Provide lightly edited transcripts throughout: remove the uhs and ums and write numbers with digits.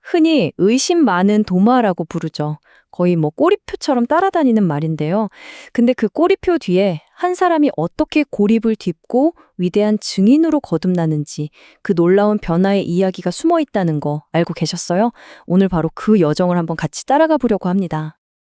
흔히 의심 많은 도마라고 부르죠. 거의 꼬리표처럼 따라다니는 말인데요. 근데 그 꼬리표 뒤에 한 사람이 어떻게 고립을 딛고 위대한 증인으로 거듭나는지 그 놀라운 변화의 이야기가 숨어 있다는 거 알고 계셨어요? 오늘 바로 그 여정을 한번 같이 따라가 보려고 합니다.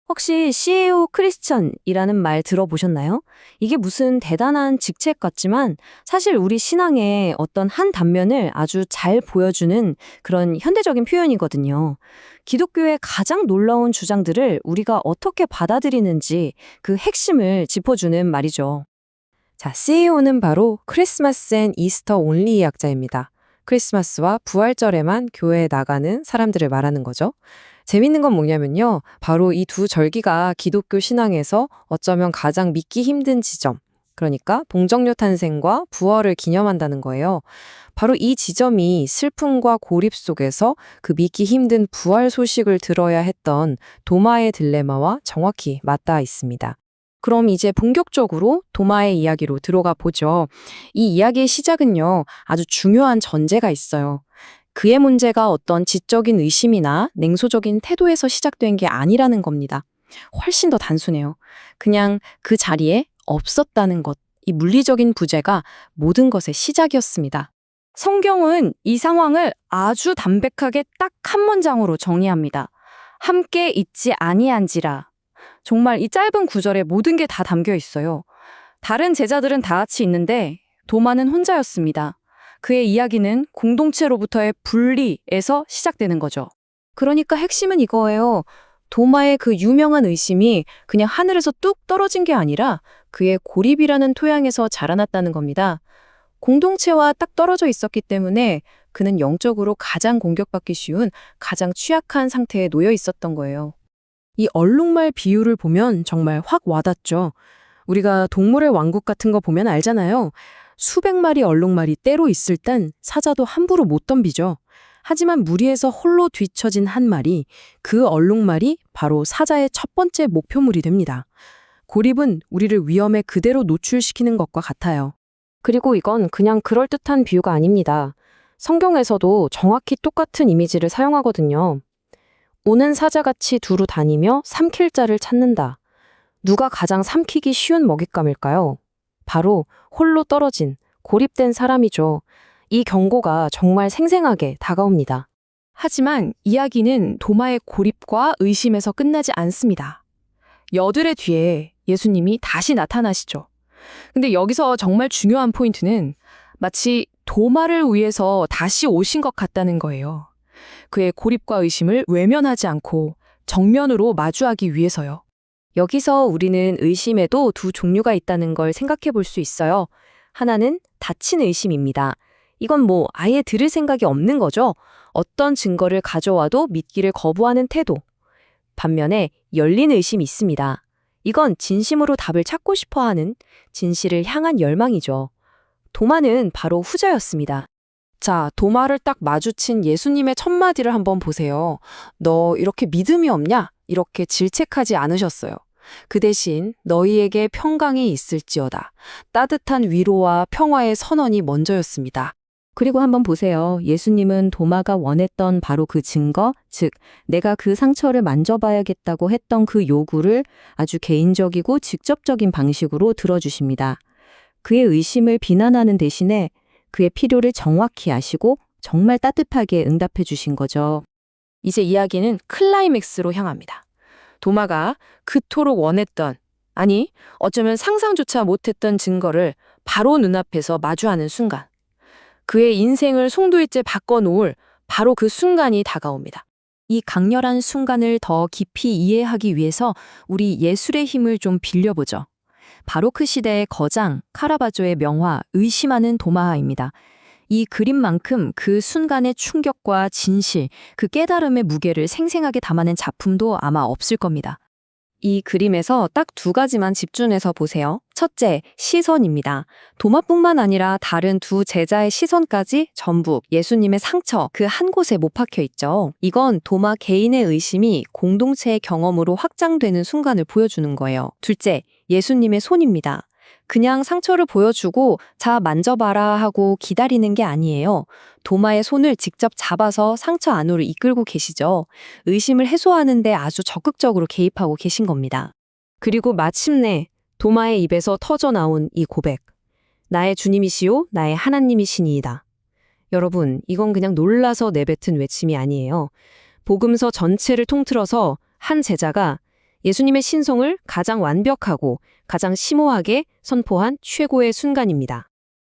혹시 CEO 크리스천이라는 말 들어보셨나요? 이게 무슨 대단한 직책 같지만 사실 우리 신앙의 어떤 한 단면을 아주 잘 보여주는 그런 현대적인 표현이거든요. 기독교의 가장 놀라운 주장들을 우리가 어떻게 받아들이는지 그 핵심을 짚어주는 말이죠. 자, CEO는 바로 크리스마스 앤 이스터 온리 약자입니다. 크리스마스와 부활절에만 교회에 나가는 사람들을 말하는 거죠. 재밌는 건 뭐냐면요. 바로 이 두 절기가 기독교 신앙에서 어쩌면 가장 믿기 힘든 지점, 그러니까 동정녀 탄생과 부활을 기념한다는 거예요. 바로 이 지점이 슬픔과 고립 속에서 그 믿기 힘든 부활 소식을 들어야 했던 도마의 딜레마와 정확히 맞닿아 있습니다. 그럼 이제 본격적으로 도마의 이야기로 들어가 보죠. 이 이야기의 시작은요, 아주 중요한 전제가 있어요. 그의 문제가 어떤 지적인 의심이나 냉소적인 태도에서 시작된 게 아니라는 겁니다. 훨씬 더 단순해요. 그냥 그 자리에 없었다는 것, 이 물리적인 부재가 모든 것의 시작이었습니다. 성경은 이 상황을 아주 담백하게 딱 한 문장으로 정의합니다. 함께 있지 아니한지라. 정말 이 짧은 구절에 모든 게 다 담겨 있어요. 다른 제자들은 다 같이 있는데 도마는 혼자였습니다. 그의 이야기는 공동체로부터의 분리에서 시작되는 거죠. 그러니까 핵심은 이거예요. 도마의 그 유명한 의심이 그냥 하늘에서 뚝 떨어진 게 아니라 그의 고립이라는 토양에서 자라났다는 겁니다. 공동체와 딱 떨어져 있었기 때문에 그는 영적으로 가장 공격받기 쉬운 가장 취약한 상태에 놓여 있었던 거예요. 이 얼룩말 비유를 보면 정말 확 와닿죠. 우리가 동물의 왕국 같은 거 보면 알잖아요. 수백 마리 얼룩말이 때로 있을 땐 사자도 함부로 못 덤비죠. 하지만 무리에서 홀로 뒤처진 한 마리, 그 얼룩말이 바로 사자의 첫 번째 목표물이 됩니다. 고립은 우리를 위험에 그대로 노출시키는 것과 같아요. 그리고 이건 그냥 그럴듯한 비유가 아닙니다. 성경에서도 정확히 똑같은 이미지를 사용하거든요. 오는 사자같이 두루 다니며 삼킬 자를 찾는다. 누가 가장 삼키기 쉬운 먹잇감일까요? 바로 홀로 떨어진, 고립된 사람이죠. 이 경고가 정말 생생하게 다가옵니다. 하지만 이야기는 도마의 고립과 의심에서 끝나지 않습니다. 여들의 뒤에 예수님이 다시 나타나시죠. 근데 여기서 정말 중요한 포인트는 마치 도마를 위해서 다시 오신 것 같다는 거예요. 그의 고립과 의심을 외면하지 않고 정면으로 마주하기 위해서요. 여기서 우리는 의심에도 두 종류가 있다는 걸 생각해 볼 수 있어요. 하나는 닫힌 의심입니다. 이건 아예 들을 생각이 없는 거죠. 어떤 증거를 가져와도 믿기를 거부하는 태도. 반면에 열린 의심이 있습니다. 이건 진심으로 답을 찾고 싶어하는 진실을 향한 열망이죠. 도마는 바로 후자였습니다. 자, 도마를 딱 마주친 예수님의 첫 마디를 한번 보세요. 너 이렇게 믿음이 없냐? 이렇게 질책하지 않으셨어요. 그 대신 너희에게 평강이 있을지어다. 따뜻한 위로와 평화의 선언이 먼저였습니다. 그리고 한번 보세요. 예수님은 도마가 원했던 바로 그 증거, 즉 내가 그 상처를 만져봐야겠다고 했던 그 요구를 아주 개인적이고 직접적인 방식으로 들어주십니다. 그의 의심을 비난하는 대신에 그의 필요를 정확히 아시고 정말 따뜻하게 응답해 주신 거죠. 이제 이야기는 클라이맥스로 향합니다. 도마가 그토록 원했던, 아니 어쩌면 상상조차 못했던 증거를 바로 눈앞에서 마주하는 순간, 그의 인생을 송두리째 바꿔놓을 바로 그 순간이 다가옵니다. 이 강렬한 순간을 더 깊이 이해하기 위해서 우리 예술의 힘을 좀 빌려보죠. 바로크 시대의 거장 카라바조의 명화 의심하는 도마하입니다. 이 그림만큼 그 순간의 충격과 진실, 그 깨달음의 무게를 생생하게 담아낸 작품도 아마 없을 겁니다. 이 그림에서 딱 두 가지만 집중해서 보세요. 첫째, 시선입니다. 도마뿐만 아니라 다른 두 제자의 시선까지 전부 예수님의 상처 그 한 곳에 못 박혀 있죠. 이건 도마 개인의 의심이 공동체의 경험으로 확장되는 순간을 보여주는 거예요. 둘째, 예수님의 손입니다. 그냥 상처를 보여주고 자, 만져봐라 하고 기다리는 게 아니에요. 도마의 손을 직접 잡아서 상처 안으로 이끌고 계시죠. 의심을 해소하는데 아주 적극적으로 개입하고 계신 겁니다. 그리고 마침내 도마의 입에서 터져 나온 이 고백. 나의 주님이시요, 나의 하나님이시니이다. 여러분, 이건 그냥 놀라서 내뱉은 외침이 아니에요. 복음서 전체를 통틀어서 한 제자가 예수님의 신성을 가장 완벽하고 가장 심오하게 선포한 최고의 순간입니다.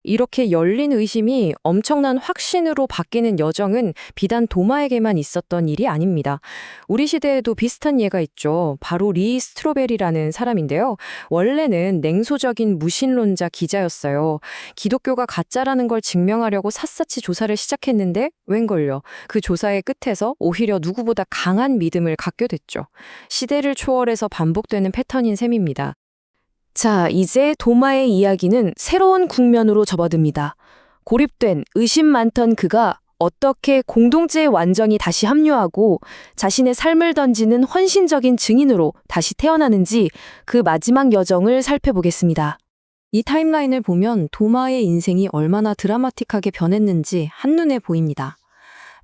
이렇게 열린 의심이 엄청난 확신으로 바뀌는 여정은 비단 도마에게만 있었던 일이 아닙니다. 우리 시대에도 비슷한 예가 있죠. 바로 리 스트로벨이라는 사람인데요. 원래는 냉소적인 무신론자 기자였어요. 기독교가 가짜라는 걸 증명하려고 샅샅이 조사를 시작했는데 웬걸요. 그 조사의 끝에서 오히려 누구보다 강한 믿음을 갖게 됐죠. 시대를 초월해서 반복되는 패턴인 셈입니다. 자, 이제 도마의 이야기는 새로운 국면으로 접어듭니다. 고립된 의심 많던 그가 어떻게 공동체의 완전히 다시 합류하고 자신의 삶을 던지는 헌신적인 증인으로 다시 태어나는지 그 마지막 여정을 살펴보겠습니다. 이 타임라인을 보면 도마의 인생이 얼마나 드라마틱하게 변했는지 한눈에 보입니다.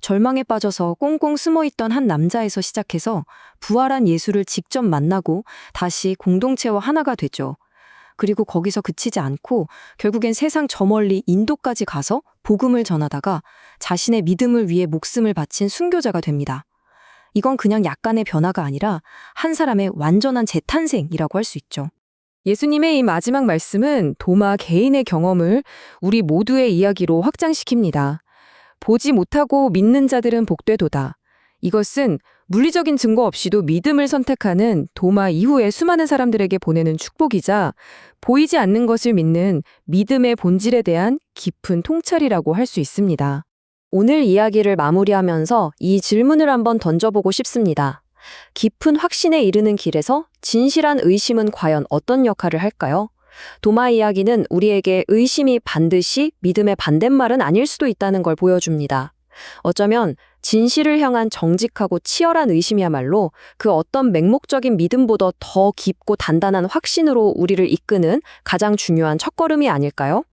절망에 빠져서 꽁꽁 숨어있던 한 남자에서 시작해서 부활한 예수를 직접 만나고 다시 공동체와 하나가 되죠. 그리고 거기서 그치지 않고 결국엔 세상 저 멀리 인도까지 가서 복음을 전하다가 자신의 믿음을 위해 목숨을 바친 순교자가 됩니다. 이건 그냥 약간의 변화가 아니라 한 사람의 완전한 재탄생이라고 할 수 있죠. 예수님의 이 마지막 말씀은 도마 개인의 경험을 우리 모두의 이야기로 확장시킵니다. 보지 못하고 믿는 자들은 복되도다. 이것은 물리적인 증거 없이도 믿음을 선택하는 도마 이후의 수많은 사람들에게 보내는 축복이자 보이지 않는 것을 믿는 믿음의 본질에 대한 깊은 통찰이라고 할 수 있습니다. 오늘 이야기를 마무리하면서 이 질문을 한번 던져보고 싶습니다. 깊은 확신에 이르는 길에서 진실한 의심은 과연 어떤 역할을 할까요? 도마 이야기는 우리에게 의심이 반드시 믿음의 반대말은 아닐 수도 있다는 걸 보여줍니다. 어쩌면 진실을 향한 정직하고 치열한 의심이야말로 그 어떤 맹목적인 믿음보다 더 깊고 단단한 확신으로 우리를 이끄는 가장 중요한 첫걸음이 아닐까요?